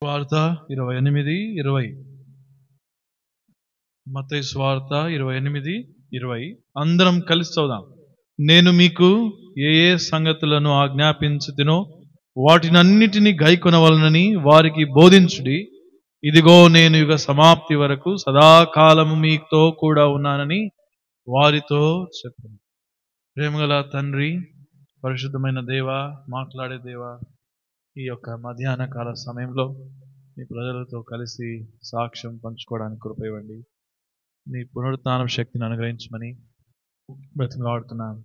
వార్త 28:20. మత్తయి సువార్త 28:20. అందరం కలిసి చదువుదాం. నేను మీకు ఏ ఏ సంగతులను ఆజ్ఞాపించుతినో వాటినన్నిటినీ గైకొనవలనని వారికి బోధించుడి. ఇదిగో నేను యుగ సమాప్తి వరకు సదాకాలము మీతో కూడా ఉన్నానని వారితో చెప్పాను. ప్రేమగల తండ్రి, పరిశుద్ధమైన దేవా, మాట్లాడే దేవా, ఈ యొక్క మధ్యాహ్న కాల సమయంలో మీ ప్రజలతో కలిసి సాక్ష్యం పంచుకోవడానికి కృప ఇవ్వండి. మీ పునరుత్థాన శక్తిని అనుగ్రహించమని బ్రతిమలాడుతున్నాను.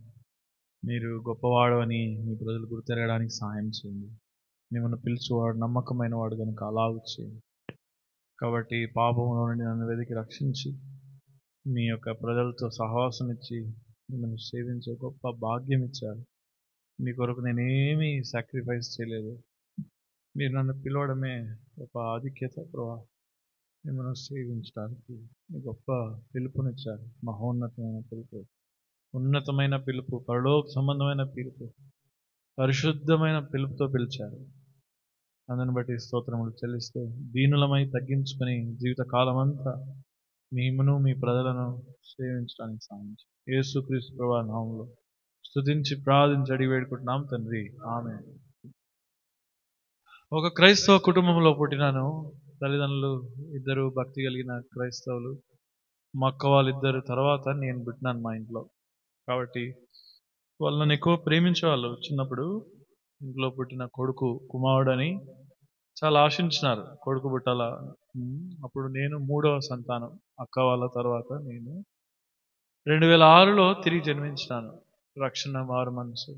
మీరు గొప్పవాడు అని మీ ప్రజలు గుర్తెరగడానికి సహాయం చేయండి. మిమ్మల్ని పిలిచేవాడు నమ్మకమైన వాడు కనుక అలాగూ చేయండి. కాబట్టి పాపంలో నుండి నన్ను వెతికి రక్షించి మీ యొక్క ప్రజలతో సహవాసం ఇచ్చి మిమ్మల్ని సేవించే గొప్ప భాగ్యం ఇచ్చారు. మీ కొరకు నేనేమీ సాక్రిఫైస్ చేయలేదు. మీరు నన్ను పిలవడమే ఒక ఆధిక్యత. ప్రభా, మిమ్మల్ని సేవించడానికి మీ గొప్ప పిలుపునిచ్చారు. మహోన్నతమైన పిలుపు, ఉన్నతమైన పిలుపు, పరలోక సంబంధమైన పిలుపు, పరిశుద్ధమైన పిలుపుతో పిలిచారు. అందుని బట్టి స్తోత్రములు చెల్లిస్తూ దీనులమై తగ్గించుకొని జీవిత కాలమంతా మిమ్మను మీ ప్రజలను సేవించడానికి సాధించి యేసుక్రీస్తు ప్రభువా నామములో స్తుతించి ప్రార్థించి అడిగి వేడుకుంటున్నాం తండ్రి, ఆమేన్. ఒక క్రైస్తవ కుటుంబంలో పుట్టినాను. తల్లిదండ్రులు ఇద్దరు భక్తి కలిగిన క్రైస్తవులు. మా అక్క వాళ్ళిద్దరు తర్వాత నేను పుట్టినాను మా ఇంట్లో. కాబట్టి వాళ్ళు నన్ను ఎక్కువ ప్రేమించేవాళ్ళు. చిన్నప్పుడు ఇంట్లో పుట్టిన కొడుకు, కుమారుడని చాలా ఆశించినారు. కొడుకు పుట్టాల. అప్పుడు నేను 3వ సంతానం. అక్క వాళ్ళ తర్వాత నేను 2006లో తిరిగి జన్మించినాను. రక్షణ మారు మనసు.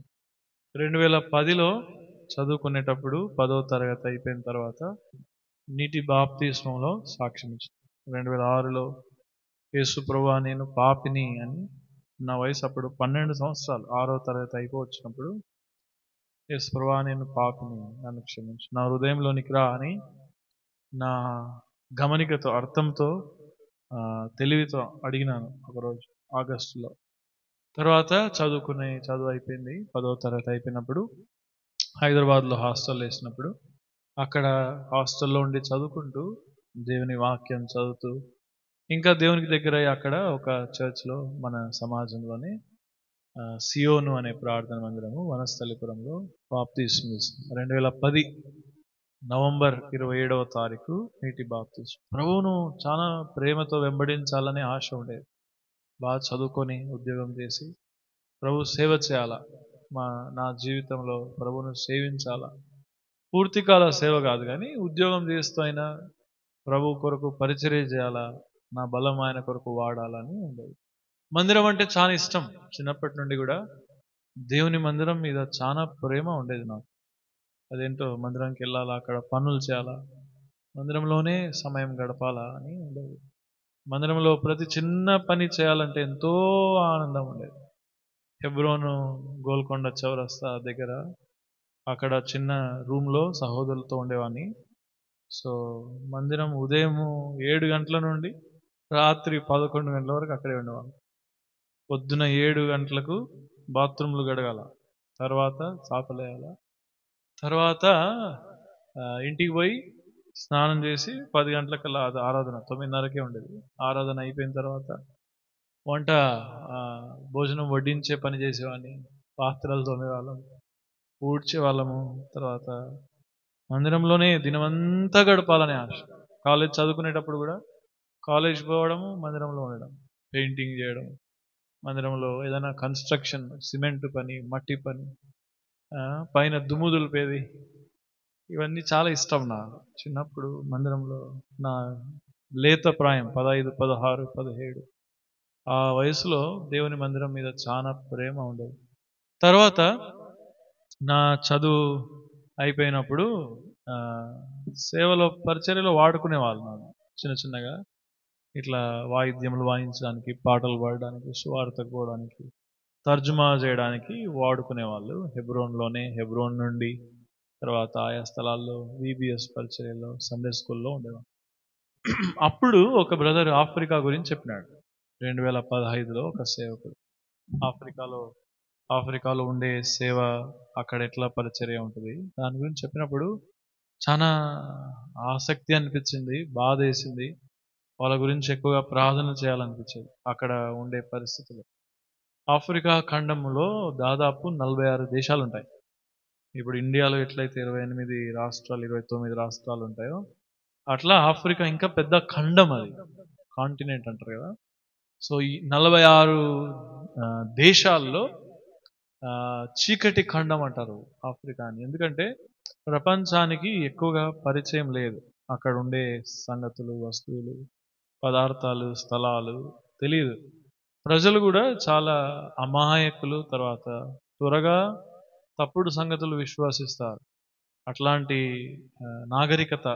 2010లో చదువుకునేటప్పుడు 10వ తరగతి అయిపోయిన తర్వాత నీటి బాప్తిస్మంలో సాక్ష్యం ఇచ్చాను. 2006లో యేసు ప్రభువా నేను పాపిని అని, నా వయసు అప్పుడు 12 సంవత్సరాలు, 6వ తరగతి అయిపోవచ్చినప్పుడు యేసు ప్రభువా నేను పాపిని, నన్ను క్షమించు, నా హృదయంలోనికి రా అని నా గమనికతో, అర్థంతో, తెలివితో అడిగినాను ఒకరోజు ఆగస్టులో. తర్వాత చదువు అయిపోయింది. 10వ తరగతి అయిపోయినప్పుడు హైదరాబాద్లో హాస్టల్ వేసినప్పుడు అక్కడ హాస్టల్లో ఉండి చదువుకుంటూ దేవుని వాక్యం చదువుతూ ఇంకా దేవునికి దగ్గర అక్కడ ఒక చర్చ్లో మన సమాజంలోనే సియోను అనే ప్రార్థన మందిరము వనస్థలిపురంలో బాప్తిస్మం తీసుకున్నాను. 2010 నవంబర్ 27వ తారీఖు నీటి బాప్తిస్మం. ప్రభువును చాలా ప్రేమతో వెంబడించాలనే ఆశ ఉండేది. బాగా చదువుకొని ఉద్యోగం చేసి ప్రభు సేవ చేయాలా, నా జీవితంలో ప్రభువును సేవించాలా. పూర్తికాల సేవ కాదు కానీ ఉద్యోగం చేస్తూ అయినా ప్రభు కొరకు పరిచర్య చేయాలా, నా బలం ఆయన కొరకు వాడాలని ఉండేది. మందిరం అంటే చాలా ఇష్టం. చిన్నప్పటి నుండి కూడా దేవుని మందిరం మీద చాలా ప్రేమ ఉండేది నాకు. అదేంటో మందిరానికి వెళ్ళాలా, అక్కడ పనులు చేయాలా, మందిరంలోనే సమయం గడపాలా అని ఉండేది. మందిరంలో ప్రతి చిన్న పని చేయాలంటే ఎంతో ఆనందం ఉండేది. హెబ్రోను గోల్కొండ చౌరస్తా దగ్గర అక్కడ చిన్న రూమ్లో సహోదరులతో ఉండేవాడిని. సో మందిరం ఉదయం 7 గంటల నుండి రాత్రి 11 గంటల వరకు అక్కడే ఉండేవాళ్ళం. పొద్దున 7 గంటలకు బాత్రూమ్లు గడగాల, తర్వాత చాపలేయాల, తర్వాత ఇంటికి పోయి స్నానం చేసి 10 గంటలకల్లా ఆరాధన, 9:30కే ఉండేది. ఆరాధన అయిపోయిన తర్వాత వంట, భోజనం వడ్డించే పని చేసేవాడిని. పాత్రలు తోమేవాళ్ళం, ఊడ్చే వాళ్ళము. తర్వాత మందిరంలోనే దినమంతా గడపాలనే ఆశ. కాలేజ్ చదువుకునేటప్పుడు కూడా కాలేజ్ పోవడము, మందిరంలో ఉండడం, పెయింటింగ్ చేయడం, మందిరంలో ఏదైనా కన్స్ట్రక్షన్, సిమెంట్ పని, మట్టి పని, పైన దుమ్ము దులిపేది, ఇవన్నీ చాలా ఇష్టం నాకు. చిన్నప్పుడు మందిరంలో నా లేత ప్రాయం 15, 16, 17 ఆ వయసులో దేవుని మందిరం మీద చాలా ప్రేమ ఉండేది. తర్వాత నా చదువు అయిపోయినప్పుడు సేవలో పరిచర్యలో వాడుకునే వాళ్ళు నన్ను చిన్న చిన్నగా. ఇట్లా వాయిద్యములు వాయించడానికి, పాటలు పాడడానికి, సువార్తకు పోవడానికి, తర్జుమా చేయడానికి వాడుకునేవాళ్ళు. హెబ్రోన్ నుండి తర్వాత ఆయా స్థలాల్లో VBS పరిచర్యలో, సండే స్కూల్లో ఉండేవాళ్ళు. అప్పుడు ఒక బ్రదర్ ఆఫ్రికా గురించి చెప్పినాడు. 2015లో ఒక సేవకుడు ఆఫ్రికాలో ఉండే సేవ, అక్కడ ఎట్లా పరిచర్య ఉంటుంది దాని గురించి చెప్పినప్పుడు చాలా ఆసక్తి అనిపించింది, బాధ వేసింది. వాళ్ళ గురించి ఎక్కువగా ప్రార్థన చేయాలనిపించేది అక్కడ ఉండే పరిస్థితులు. ఆఫ్రికా ఖండంలో దాదాపు 46 దేశాలు ఉంటాయి. ఇప్పుడు ఇండియాలో ఎట్లయితే 28 రాష్ట్రాలు 29 రాష్ట్రాలు ఉంటాయో అట్లా ఆఫ్రికా ఇంకా పెద్ద ఖండం, అది కాంటినెంట్ అంటారు కదా. సో ఈ 46 దేశాల్లో చీకటి ఖండం అంటారు ఆఫ్రికాని. ఎందుకంటే ప్రపంచానికి ఎక్కువగా పరిచయం లేదు, అక్కడ ఉండే సంగతులు, వస్తువులు, పదార్థాలు, స్థలాలు తెలియదు. ప్రజలు కూడా చాలా అమాయకులు, తర్వాత త్వరగా తప్పుడు సంగతులు విశ్వసిస్తారు. అట్లాంటి నాగరికత,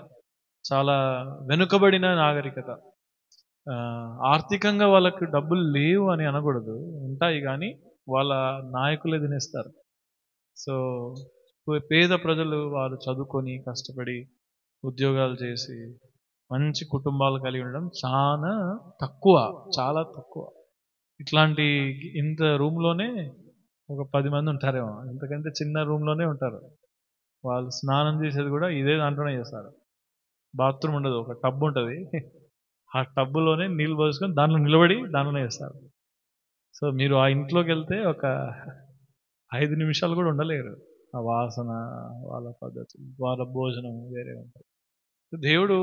చాలా వెనుకబడిన నాగరికత. ఆర్థికంగా వాళ్ళకి డబ్బులు లేవు అని అనకూడదు, ఉంటాయి కానీ వాళ్ళ నాయకులే తినేస్తారు. సో పేద ప్రజలు వారు చదువుకొని కష్టపడి ఉద్యోగాలు చేసి మంచి కుటుంబాలు కలిగి ఉండడం చాలా తక్కువ, చాలా తక్కువ. ఇట్లాంటి ఇంత రూమ్లోనే ఒక 10 మంది ఉంటారేమో, ఇంతకంటే చిన్న రూమ్లోనే ఉంటారు. వాళ్ళు స్నానం చేసేది కూడా ఇదే దాంట్లోనే చేస్తారు. బాత్రూమ్ ఉండదు, ఒక టబ్ ఉంటుంది, ఆ టబ్బులోనే నీళ్ళు పోసుకొని దాంట్లో నిలబడి దాంట్లోనే చేస్తారు. సో మీరు ఆ ఇంట్లోకి వెళ్తే ఒక 5 నిమిషాలు కూడా ఉండలేరు. ఆ వాసన, వాళ్ళ పద్ధతులు, వాళ్ళ భోజనం వేరే ఉంటుంది. దేవుడు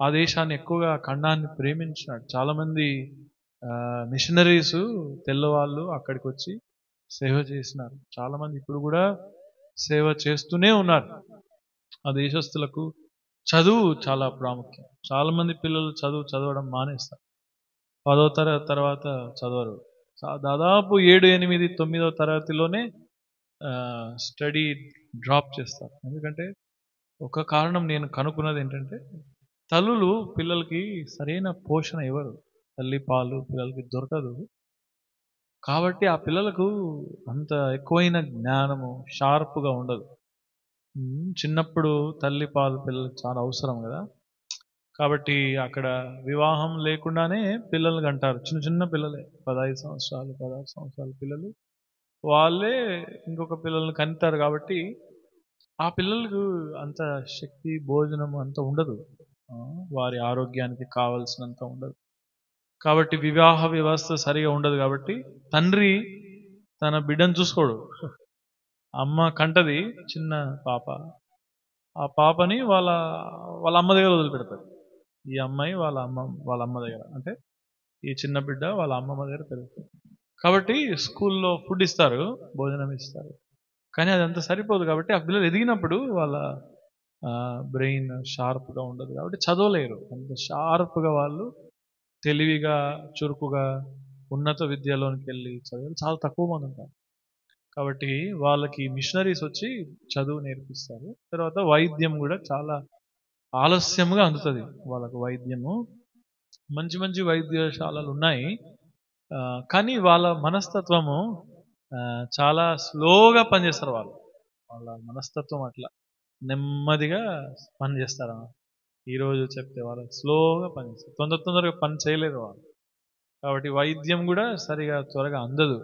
ఆ దేశాన్ని ఎక్కువగా ఖండాన్ని ప్రేమించినాడు. చాలామంది మిషనరీస్ తెల్లవాళ్ళు అక్కడికి వచ్చి సేవ చేసినారు. చాలామంది ఇప్పుడు కూడా సేవ చేస్తూనే ఉన్నారు. ఆ దేశస్తులకు చదువు చాలా ప్రాముఖ్యం. చాలామంది పిల్లలు చదవడం మానేస్తారు, 10వ తరగతి తర్వాత చదవరు. దాదాపు 7, 8, 9వ తరగతిలోనే స్టడీ డ్రాప్ చేస్తారు. ఎందుకంటే ఒక కారణం నేను కనుక్కున్నది ఏంటంటే, తల్లులు పిల్లలకి సరైన పోషణ ఇవ్వరు, తల్లి పాలు పిల్లలకి దొరకదు. కాబట్టి ఆ పిల్లలకు అంత ఎక్కువైన జ్ఞానము షార్ప్గా ఉండదు. చిన్నప్పుడు తల్లి పాలు పిల్లలకు చాలా అవసరం కదా. కాబట్టి అక్కడ వివాహం లేకుండానే పిల్లలు కంటారు, చిన్న చిన్న పిల్లలే, 15 సంవత్సరాలు 16 సంవత్సరాల పిల్లలు, వాళ్ళే ఇంకొక పిల్లల్ని కంటారు. కాబట్టి ఆ పిల్లలకు అంత శక్తి, భోజనం అంత ఉండదు, వారి ఆరోగ్యానికి కావలసినంత ఉండదు. కాబట్టి వివాహ వ్యవస్థ సరిగా ఉండదు. కాబట్టి తండ్రి తన బిడ్డను చూసుకోడు. అమ్మ కంటది చిన్న పాప, ఆ పాపని వాళ్ళ అమ్మ దగ్గర వదిలిపెడతారు. ఈ అమ్మాయి వాళ్ళ అమ్మ దగ్గర, అంటే ఈ చిన్న బిడ్డ వాళ్ళ అమ్మమ్మ దగ్గర పెరుగుతుంది. కాబట్టి స్కూల్లో ఫుడ్ ఇస్తారు, భోజనం ఇస్తారు, కానీ అదంతా సరిపోదు. కాబట్టి ఆ పిల్లలు ఎదిగినప్పుడు వాళ్ళ బ్రెయిన్ షార్ప్గా ఉండదు, కాబట్టి చదవలేరు. అంత షార్ప్గా వాళ్ళు తెలివిగా, చురుకుగా ఉన్నత విద్యలోనికి వెళ్ళి చదివి చాలా తక్కువ మంది ఉంటారు. కాబట్టి వాళ్ళకి మిషనరీస్ వచ్చి చదువు నేర్పిస్తారు. తర్వాత వైద్యం కూడా చాలా ఆలస్యంగా అందుతుంది వాళ్ళకు. వైద్యము మంచి మంచి వైద్యశాలలు ఉన్నాయి, కానీ వాళ్ళ మనస్తత్వము చాలా స్లోగా పనిచేస్తారు. వాళ్ళ మనస్తత్వం అట్లా నెమ్మదిగా పనిచేస్తారు. ఈరోజు చెప్తే వాళ్ళకి స్లోగా పనిచేస్తారు, తొందరగా పని చేయలేరు వాళ్ళు. కాబట్టి వైద్యం కూడా సరిగా త్వరగా అందదు.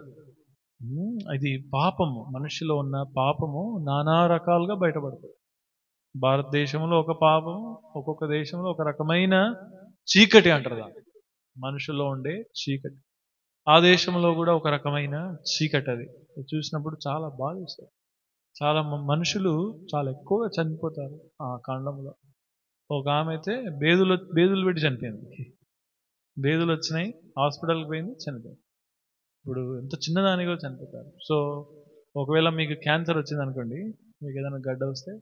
ఇది పాపము, మనిషిలో ఉన్న పాపము నానా రకాలుగా బయటపడుతుంది. భారతదేశంలో ఒక పాపము, ఒక్కొక్క దేశంలో ఒక రకమైన చీకటి అంటారు దాన్ని, మనుషుల్లో ఉండే చీకటి. ఆ దేశంలో కూడా ఒక రకమైన చీకటి. అది చూసినప్పుడు చాలా బాధేస్తుంది. చాలా మనుషులు చాలా ఎక్కువగా చనిపోతారు ఆ కాండంలో. ఒక ఆమె అయితే బేదులు పెట్టి చనిపోయింది. బేదులు వచ్చినాయి, హాస్పిటల్కి పోయింది, చనిపోయింది. ఇప్పుడు ఎంత చిన్నదానిగా చనిపోతారు. సో ఒకవేళ మీకు క్యాన్సర్ వచ్చింది అనుకోండి, మీకు ఏదైనా గడ్డ వస్తే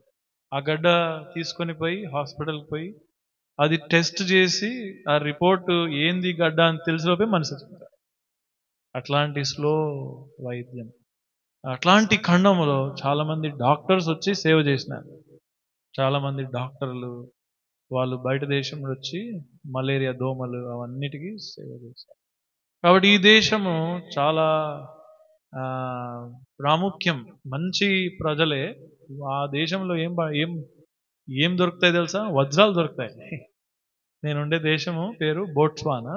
ఆ గడ్డ తీసుకొని పోయి హాస్పిటల్కి పోయి అది టెస్ట్ చేసి ఆ రిపోర్ట్ ఏంది గడ్డ అని తెలిసిలోపే మనిషి చచ్చిపోతారు. అట్లాంటి స్లో వైద్యం. అట్లాంటి ఖండంలో చాలామంది డాక్టర్స్ వచ్చి సేవ చేసినారు. చాలామంది డాక్టర్లు వాళ్ళు బయట దేశంలో వచ్చి మలేరియా, దోమలు అవన్నిటికీ సేవ చేశారు. కాబట్టి ఈ దేశము చాలా ప్రాముఖ్యం. మంచి ప్రజలే. ఆ దేశంలో ఏం దొరుకుతాయి తెలుసా? వజ్రాలు దొరుకుతాయి. నేనుండే దేశము పేరు బోట్స్వానా.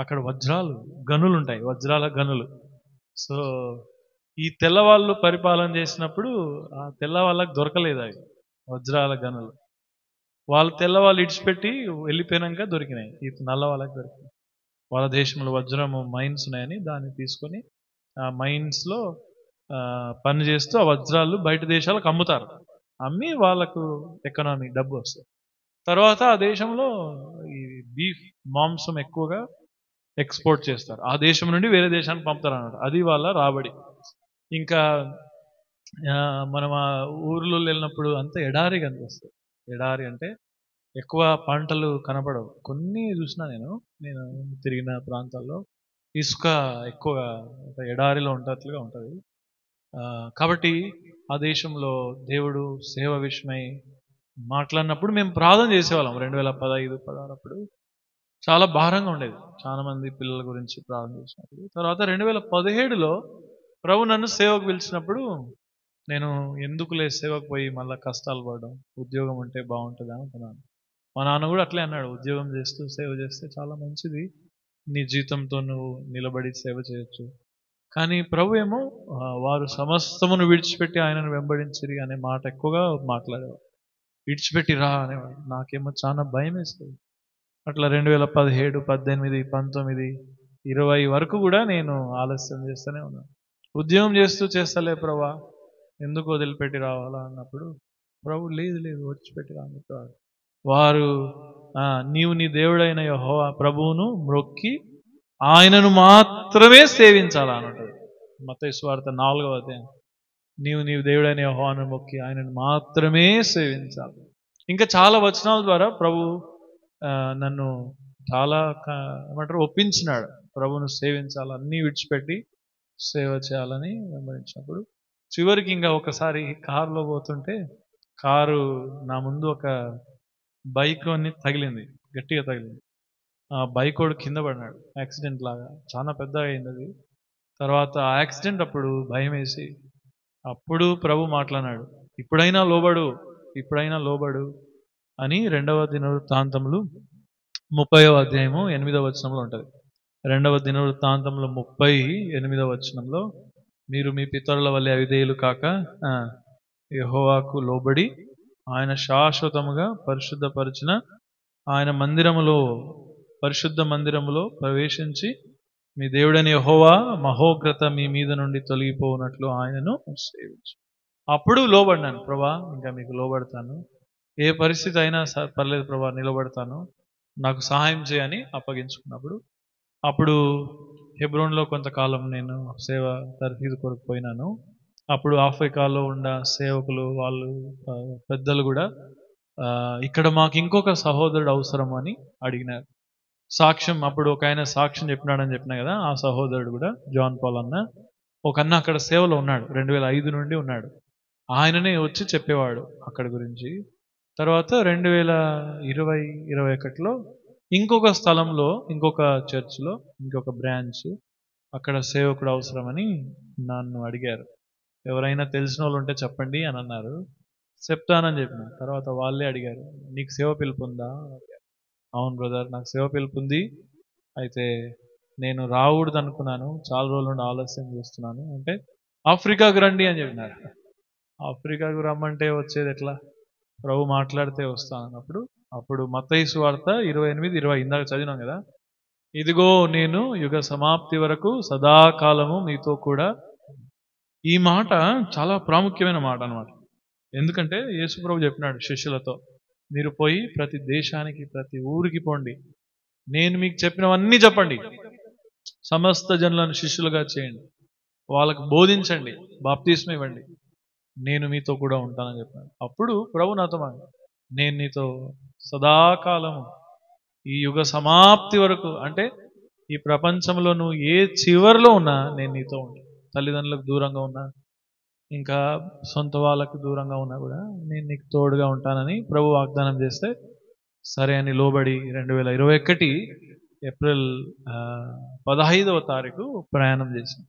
అక్కడ వజ్రాలు గనులు ఉంటాయి, వజ్రాల గనులు. సో ఈ తెల్లవాళ్ళు పరిపాలన చేసినప్పుడు ఆ తెల్లవాళ్ళకి దొరకలేదు అవి. వజ్రాల గనులు. వాళ్ళు తెల్ల వాళ్ళు ఇడిచిపెట్టి వెళ్ళిపోయినాక దొరికినాయి. ఈ నల్ల వాళ్ళకి దొరికినాయి. వాళ్ళ దేశంలో వజ్రము మైన్స్ ఉన్నాయని దాన్ని తీసుకొని ఆ మైన్స్లో పని చేస్తూ ఆ వజ్రాలు బయట దేశాలకు అమ్ముతారు. అమ్మి వాళ్ళకు ఎకనామీ డబ్బు వస్తుంది. తర్వాత ఆ దేశంలో ఈ బీఫ్ మాంసం ఎక్కువగా ఎక్స్పోర్ట్ చేస్తారు. ఆ దేశం నుండి వేరే దేశానికి పంపుతారు అన్నమాట. అది వాళ్ళ రాబడి. ఇంకా మనం ఆ ఊర్లో వెళ్ళినప్పుడు అంతా ఎడారి కనిపిస్తుంది. ఎడారి అంటే ఎక్కువ పంటలు కనపడవు. కొన్ని చూసినా నేను తిరిగిన ప్రాంతాల్లో ఇసుక ఎక్కువగా ఎడారిలో ఉంటట్లుగా ఉంటుంది. కాబట్టి ఆ దేశంలో దేవుడు సేవ విషయమై మాట్లాడినప్పుడు మేము ప్రార్థన చేసేవాళ్ళం. 2015-16 అప్పుడు చాలా భారంగా ఉండేది. చాలా మంది పిల్లల గురించి ప్రార్థన చేసినప్పుడు. తర్వాత 2017లో ప్రభు నన్ను సేవకు పిలిచినప్పుడు నేను ఎందుకులే సేవకు పోయి మళ్ళీ కష్టాలు పడడం, ఉద్యోగం ఉంటే బాగుంటుంది అనుకున్నాను. మా నాన్న కూడా అట్లే అన్నాడు, ఉద్యోగం చేస్తూ సేవ చేస్తే చాలా మంచిది, నీ జీతంతో నువ్వు నిలబడి సేవ చేయొచ్చు. కానీ ప్రభు ఏమో వారు సమస్తమును విడిచిపెట్టి ఆయనను వెంబడించిరి అనే మాట ఎక్కువగా మాట్లాడేవాడు. విడిచిపెట్టి రా అనేవాడు. నాకేమో చాలా భయం వేస్తుంది. అట్లా 2017, 18, 19, 20 వరకు కూడా నేను ఆలస్యం చేస్తూనే ఉన్నాను. ఉద్యోగం చేస్తూ చేస్తలే ప్రభా, ఎందుకు వదిలిపెట్టి రావాలా అన్నప్పుడు ప్రభు లేదు విడిచిపెట్టి రా అని చెప్పేవాడు. వారు నీవు నీ దేవుడైన యెహోవా ప్రభువును మ్రొక్కి ఆయనను మాత్రమే సేవించాలా అని ఉంటుంది. మత్తయి సువార్త 4వ అధ్యాయం. నీవు దేవుడైన యెహోవాను మొక్కి ఆయనను మాత్రమే సేవించాలి. ఇంకా చాలా వచనాల ద్వారా ప్రభు నన్ను చాలా ఒప్పించినాడు. ప్రభును సేవించాలి, అన్నీ విడిచిపెట్టి సేవ చేయాలని వెంబడించినప్పుడు చివరికి ఇంకా ఒకసారి కారులో పోతుంటే కారు నా ముందు ఒక బైక్ అని తగిలింది, గట్టిగా తగిలింది. ఆ బైక్ వాడు కింద పడినాడు, యాక్సిడెంట్ లాగా చాలా పెద్దగా అయింది అది. తర్వాత ఆ యాక్సిడెంట్ అప్పుడు భయం వేసి అప్పుడు ప్రభు మాట్లాడినాడు, ఇప్పుడైనా లోబడు అని 2వ దినవృత్తాంతములు 30వ అధ్యాయము 8వ వచనంలో ఉంటుంది. 2వ దినవృత్తాంతంలో 38వ వచనంలో, మీరు మీ పితరుల వల్లే అవిధేయులు కాక యెహోవాకు లోబడి ఆయన శాశ్వతముగా పరిశుద్ధపరిచిన ఆయన పరిశుద్ధ మందిరములో ప్రవేశించి మీ దేవుడని యెహోవా మహోగ్రత మీ మీద నుండి తొలగిపోనట్లు ఆయనను సేవించు. అప్పుడు లోబడినాను, ప్రభా ఇంకా మీకు లోబడతాను, ఏ పరిస్థితి అయినా పర్లేదు ప్రభా, నిలబడతాను, నాకు సహాయం చేయని అప్పగించుకున్నప్పుడు అప్పుడు హెబ్రోన్లో కొంతకాలం నేను సేవ తర్ఫీదు కొరకు పోయినాను. అప్పుడు ఆఫ్రికాలో ఉన్న సేవకులు వాళ్ళు పెద్దలు కూడా ఇక్కడ మాకు ఇంకొక సహోదరుడు అవసరం అని అడిగినారు. సాక్ష్యం అప్పుడు ఒక ఆయన సాక్ష్యం చెప్పినాడని చెప్పినా కదా, ఆ సహోదరుడు కూడా జాన్ పాల్ అన్న, ఒక అన్న అక్కడ సేవలో ఉన్నాడు, 2005 నుండి ఉన్నాడు. ఆయననే వచ్చి చెప్పేవాడు అక్కడ గురించి. తర్వాత 2020-21లో ఇంకొక స్థలంలో ఇంకొక చర్చ్లో ఇంకొక బ్రాంచ్, అక్కడ సేవకుడు అవసరమని నన్ను అడిగారు. ఎవరైనా తెలిసిన వాళ్ళు ఉంటే చెప్పండి అని అన్నారు. చెప్తానని చెప్పిన తర్వాత వాళ్ళే అడిగారు, నీకు సేవ పిలుపు ఉందా? అవును బ్రదర్, నాకు సేవ పిలుపు ఉంది, అయితే నేను రాకూడదు అనుకున్నాను, చాలా రోజుల నుండి ఆలస్యం చేస్తున్నాను అంటే ఆఫ్రికాకు రండి అని చెప్పినారు. ఆఫ్రికాకు రమ్మంటే వచ్చేది ఎట్లా? ప్రభు మాట్లాడితే వస్తానన్నప్పుడు అప్పుడు మత్తయి సువార్త 28-20 ఇందాక చదివినాం కదా, ఇదిగో నేను యుగ సమాప్తి వరకు సదాకాలము మీతో కూడా. ఈ మాట చాలా ప్రాముఖ్యమైన మాట అన్నమాట. ఎందుకంటే యేసు ప్రభు చెప్పినాడు శిష్యులతో, మీరు పోయి ప్రతి దేశానికి ప్రతి ఊరికి పోండి, నేను మీకు చెప్పినవన్నీ చెప్పండి, సమస్త జనులను శిష్యులుగా చేయండి, వాళ్ళకు బోధించండి, బాప్తిస్మం ఇవ్వండి, నేను మీతో కూడా ఉంటానని చెప్పాను. అప్పుడు ప్రభు నాతో నేను నీతో సదాకాలము ఈ యుగ సమాప్తి వరకు, అంటే ఈ ప్రపంచంలో నువ్వు ఏ చివరిలో ఉన్నా నేను నీతో ఉంటాను. తల్లిదండ్రులకు దూరంగా ఉన్నా, ఇంకా సొంత వాళ్ళకు దూరంగా ఉన్నా కూడా నేను నీకు తోడుగా ఉంటానని ప్రభు వాగ్దానం చేస్తే సరే అని లోబడి 2021 ఏప్రిల్ 15వ తారీఖు ప్రయాణం చేశాను.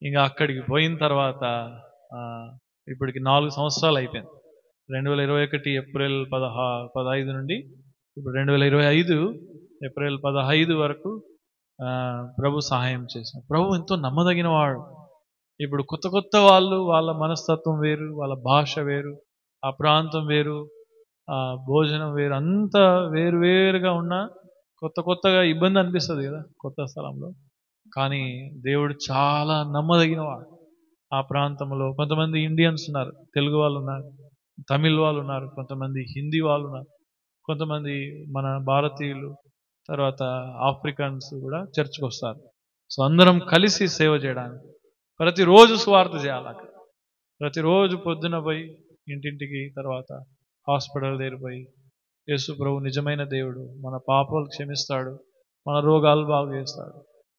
ఇంకా అక్కడికి పోయిన తర్వాత ఇప్పటికి 4 సంవత్సరాలు అయిపోయింది. 2021 ఏప్రిల్ 15 నుండి ఇప్పుడు 2025 ఏప్రిల్ 15 వరకు ప్రభు సహాయం చేశాను. ప్రభు ఎంతో నమ్మదగిన వాడు. ఇప్పుడు కొత్త వాళ్ళు, వాళ్ళ మనస్తత్వం వేరు, వాళ్ళ భాష వేరు, ఆ ప్రాంతం వేరు, ఆ భోజనం వేరు, అంతా వేరు వేరుగా ఉన్న కొత్తగా ఇబ్బంది అనిపిస్తుంది కదా కొత్త స్థలంలో. కానీ దేవుడు చాలా నమ్మదగినవాడు. ఆ ప్రాంతంలో కొంతమంది ఇండియన్స్ ఉన్నారు, తెలుగు వాళ్ళు ఉన్నారు, తమిళ్ వాళ్ళు ఉన్నారు, కొంతమంది హిందీ వాళ్ళు ఉన్నారు, కొంతమంది మన భారతీయులు, తర్వాత ఆఫ్రికన్స్ కూడా చర్చ్కి వస్తారు. సో అందరం కలిసి సేవ చేయడానికి ప్రతిరోజు సువార్త చేయాలి అక్కడ. ప్రతిరోజు పొద్దున పోయి ఇంటింటికి, తర్వాత హాస్పిటల్ దగ్గర పోయి, యేసు ప్రభు నిజమైన దేవుడు, మన పాపాలు క్షమిస్తాడు, మన రోగాలు బాగు చేస్తాడు,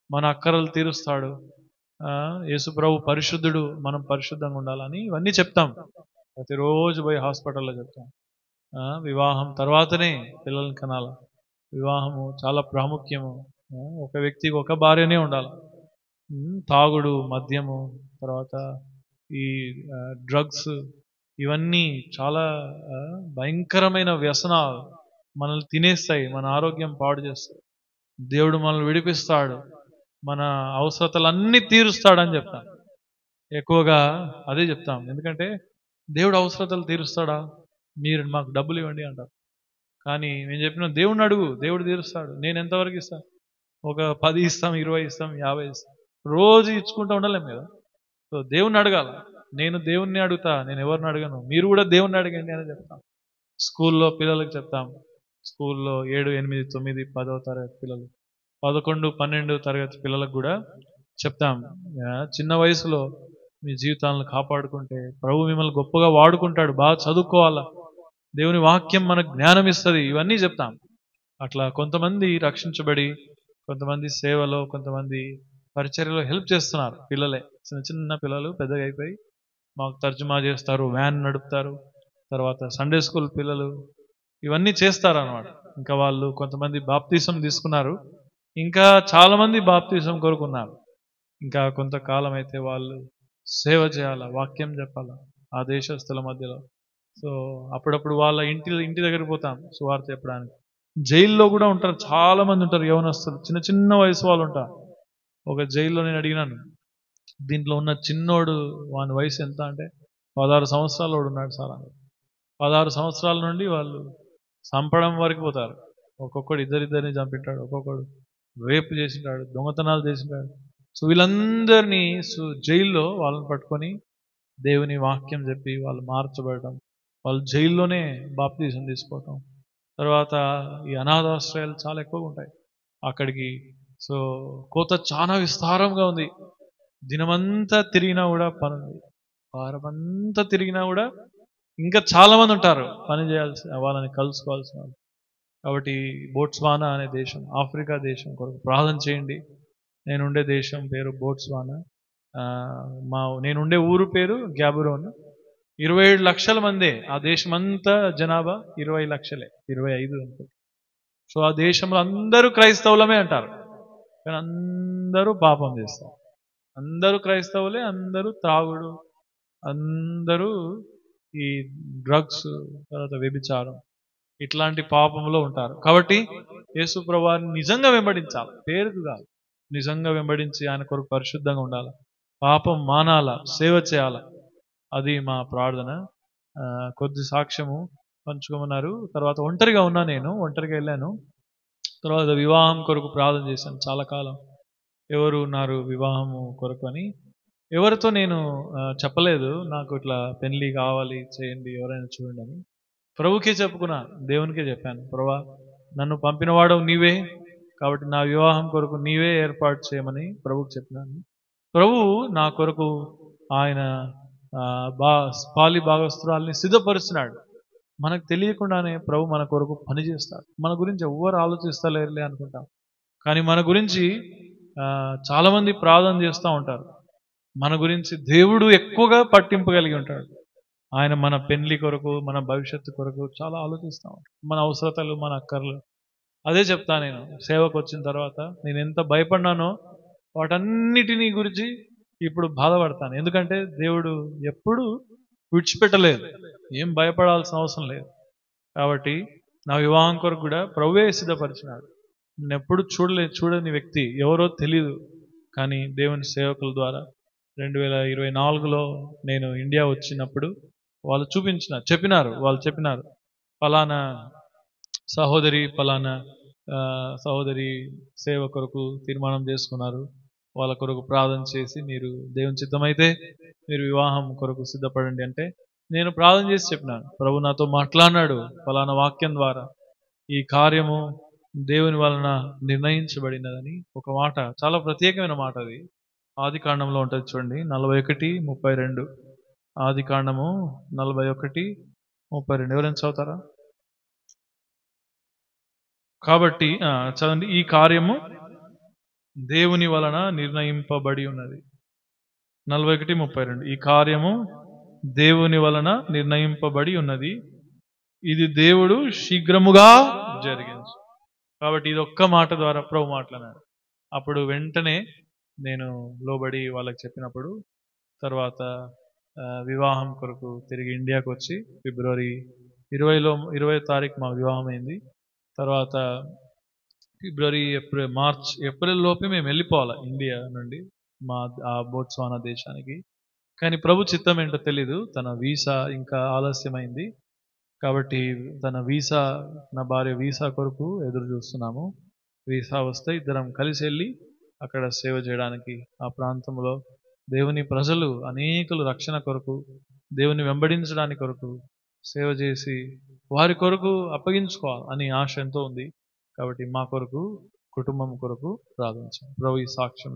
మన అక్కరలు తీరుస్తాడు, యేసు ప్రభు పరిశుద్ధుడు, మనం పరిశుద్ధంగా ఉండాలని ఇవన్నీ చెప్తాం. ప్రతిరోజు పోయి హాస్పిటల్లో చెప్తాం. వివాహం తర్వాతనే పిల్లల్ని కనాల. వివాహము చాలా ప్రాముఖ్యము. ఒక వ్యక్తికి ఒక భార్యనే ఉండాలి. తాగుడు, మద్యము, తర్వాత ఈ డ్రగ్స్, ఇవన్నీ చాలా భయంకరమైన వ్యసనాలు. మనల్ని తినేస్తాయి, మన ఆరోగ్యం పాడు చేస్తాయి. దేవుడు మనల్ని విడిపిస్తాడు, మన అవసరతలన్నీ తీరుస్తాడని చెప్తాం. ఎక్కువగా అదే చెప్తాం. ఎందుకంటే దేవుడు అవసరతలు తీరుస్తాడా, మీరు మాకు డబ్బులు ఇవ్వండి అంటారు. కానీ నేను చెప్పిన దేవుడిని అడుగు, దేవుడు తీరుస్తాడు. నేను ఎంతవరకు ఇస్తాను? ఒక 10 ఇస్తాం, 20 ఇస్తాం, 50 ఇస్తాం. రోజు ఇచ్చుకుంటూ ఉండలేం కదా. సో దేవుణ్ణి అడగాల. నేను దేవుణ్ణి అడుగుతా, నేను ఎవరిని అడగను. మీరు కూడా దేవుణ్ణి అడగండి అని చెప్తాం. స్కూల్లో పిల్లలకు చెప్తాం. స్కూల్లో 7, 8, 9, 10వ తరగతి పిల్లలు, 11, 12 తరగతి పిల్లలకు కూడా చెప్తాం. చిన్న వయసులో మీ జీవితాలను కాపాడుకుంటే ప్రభు మిమ్మల్ని గొప్పగా వాడుకుంటాడు. బాగా చదువుకోవాలా, దేవుని వాక్యం మనకు జ్ఞానం ఇస్తుంది, ఇవన్నీ చెప్తాం. అట్లా కొంతమంది రక్షించబడి, కొంతమంది సేవలో, కొంతమంది పరిచర్యలో హెల్ప్ చేస్తున్నారు. పిల్లలే, చిన్న చిన్న పిల్లలు పెద్దగా అయిపోయి మాకు తర్జుమా చేస్తారు, వ్యాన్ నడుపుతారు, తర్వాత సండే స్కూల్ పిల్లలు, ఇవన్నీ చేస్తారు అన్నమాట. ఇంకా వాళ్ళు కొంతమంది బాప్తీసం తీసుకున్నారు, ఇంకా చాలా మంది బాప్తీసం కోరుకున్నారు. ఇంకా కొంతకాలం అయితే వాళ్ళు సేవ చేయాలా, వాక్యం చెప్పాలా ఆ దేశస్తుల మధ్యలో. సో అప్పుడప్పుడు వాళ్ళ ఇంటి దగ్గరికి పోతాం సువార్త చెప్పడానికి. జైల్లో కూడా ఉంటారు, చాలా మంది ఉంటారు యవనస్తులు, చిన్న చిన్న వయసు వాళ్ళు ఉంటారు. ఒక జైల్లో నేను అడిగినాను, దీంట్లో ఉన్న చిన్నోడు వాని వయసు ఎంత అంటే 16 సంవత్సరాలు వాడు ఉన్నాడు సార్. 16 సంవత్సరాల నుండి వాళ్ళు చంపడం వరకు పోతారు. ఒక్కొక్కడు ఇద్దరిని చంపింటాడు, ఒక్కొక్కడు రేపు చేసింటాడు, దొంగతనాలు చేసింటాడు. సో వీళ్ళందరినీ జైల్లో వాళ్ళని పట్టుకొని దేవుని వాక్యం చెప్పి వాళ్ళు మార్చబడటం, వాళ్ళు జైల్లోనే బాప్తీసం తీసుకోవటం. తర్వాత ఈ అనాథాశ్రయాలు చాలా ఎక్కువగా ఉంటాయి అక్కడికి. సో కోత చాలా విస్తారంగా ఉంది. దినమంతా తిరిగినా కూడా పని ఉంది, వారమంతా తిరిగినా కూడా ఇంకా చాలా మంది ఉంటారు పని చేయాల్సి, వాళ్ళని కలుసుకోవాల్సిన వాళ్ళు. కాబట్టి బోట్స్వానా అనే దేశం, ఆఫ్రికా దేశం కొరకు ప్రార్థన చేయండి. నేనుండే దేశం పేరు బోట్స్వానా. నేనుండే ఊరు పేరు గ్యాబురోన్. 27 లక్షల మందే ఆ దేశం అంతా జనాభా, 20 లక్షలే, 25 అనుకుంటా. సో ఆ దేశంలో అందరూ క్రైస్తవులమే అంటారు, కానీ అందరూ పాపం చేస్తారు. అందరూ క్రైస్తవులే, అందరూ తాగుడు, అందరూ ఈ డ్రగ్స్, తర్వాత వ్యభిచారం, ఇట్లాంటి పాపంలో ఉంటారు. కాబట్టి యేసు ప్రభువుని నిజంగా వెంబడించాలి, పేరుకు కాదు. నిజంగా వెంబడించి ఆయన కొరకు పరిశుద్ధంగా ఉండాలి, పాపం మానాల, సేవ చేయాల. అది మా ప్రార్థన. కొద్ది సాక్ష్యము పంచుకోమన్నారు. తర్వాత ఒంటరిగా ఉన్నా, నేను ఒంటరిగా వెళ్ళాను. తర్వాత వివాహం కొరకు ప్రార్థన చేశాను చాలా కాలం. ఎవరు ఉన్నారు వివాహము కొరకు అని ఎవరితో నేను చెప్పలేదు. నాకు ఇట్లా పెళ్లి కావాలి, చేయండి, ఎవరైనా చూడండి అని ప్రభుకే చెప్పుకున్నా, దేవునికే చెప్పాను. ప్రభువా, నన్ను పంపినవాడవు నీవే, కాబట్టి నా వివాహం కొరకు నీవే ఏర్పాటు చేయమని ప్రభుకి చెప్పినాను. ప్రభు నా కొరకు ఆయన పాలి భాగస్తురాల్ని సిద్ధపరుస్తున్నాడు. మనకు తెలియకుండానే ప్రభు మన కొరకు పని చేస్తాడు. మన గురించి ఎవ్వరు ఆలోచిస్తలేరులే అనుకుంటాం, కానీ మన గురించి చాలా మంది ప్రార్థన చేస్తూ ఉంటారు. మన గురించి దేవుడు ఎక్కువగా పట్టింపు కలిగి ఉంటాడు. ఆయన మన పెళ్లి కొరకు, మన భవిష్యత్తు కొరకు చాలా ఆలోచిస్తూ ఉంటాడు, మన అవసరతలు, మన అక్కర్లు. అదే చెప్తా నేను సేవకు వచ్చిన తర్వాత. నేను ఎంత భయపడినానో వాటన్నిటినీ గురించి ఇప్పుడు బాధపడతాను. ఎందుకంటే దేవుడు ఎప్పుడు విడిచిపెట్టలేదు, ఏం భయపడాల్సిన అవసరం లేదు. కాబట్టి నా వివాహం కొరకు కూడా ప్రభువే సిద్ధపరిచినాడు. నేను ఎప్పుడు చూడని వ్యక్తి ఎవరో తెలియదు, కానీ దేవుని సేవకుల ద్వారా 2024లో నేను ఇండియా వచ్చినప్పుడు వాళ్ళు చెప్పినారు. ఫలానా సహోదరి ఫలానా సహోదరి సేవ కొరకు తీర్మానం చేసుకున్నారు. వాళ్ళ కొరకు ప్రార్థన చేసి మీరు దేవుని చిత్తమైతే మీరు వివాహం కొరకు సిద్ధపడండి అంటే నేను ప్రార్థన చేసి చెప్పినాను. ప్రభు నాతో మాట్లాడినాడు ఫలానా వాక్యం ద్వారా, ఈ కార్యము దేవుని వలన నిర్ణయించబడినదని ఒక మాట, చాలా ప్రత్యేకమైన మాట. అది ఆది కాండంలో ఉంటుంది చూడండి, 41:32. ఆది కాండము 41:32. ఎవరైనా చదువుతారా? కాబట్టి చదండి. ఈ కార్యము దేవుని వలన నిర్ణయింపబడి ఉన్నది. 41:32. ఈ కార్యము దేవుని వలన నిర్ణయింపబడి ఉన్నది, ఇది దేవుడు శీఘ్రముగా జరిగించు. కాబట్టి ఇది ఒక్క మాట ద్వారా ప్రభు మాట్లాడాడు. అప్పుడు వెంటనే నేను లోబడి వాళ్ళకి చెప్పినప్పుడు తర్వాత వివాహం కొరకు తిరిగి ఇండియాకు వచ్చి ఫిబ్రవరి 20 తారీఖు మా వివాహం అయింది. తర్వాత ఫిబ్రవరి ఏప్రిల్ లోపే మేము వెళ్ళిపోవాలి ఇండియా నుండి ఆ బోట్స్వానా దేశానికి. కానీ ప్రభు చిత్తం ఏంటో తెలీదు, తన వీసా ఇంకా ఆలస్యమైంది. కాబట్టి నా భార్య వీసా కొరకు ఎదురు చూస్తున్నాము. వీసా వస్తే ఇద్దరం కలిసి వెళ్ళి అక్కడ సేవ చేయడానికి, ఆ ప్రాంతంలో దేవుని ప్రజలు అనేకులు రక్షణ కొరకు, దేవుని వెంబడించడానికి కొరకు సేవ చేసి వారి కొరకు అప్పగించుకోవాలి అని ఆశ ఎంతో ఉంది. కాబట్టి మా కొరకు, కుటుంబం కొరకు ప్రార్థించాం. ప్రభు ఈ సాక్ష్యం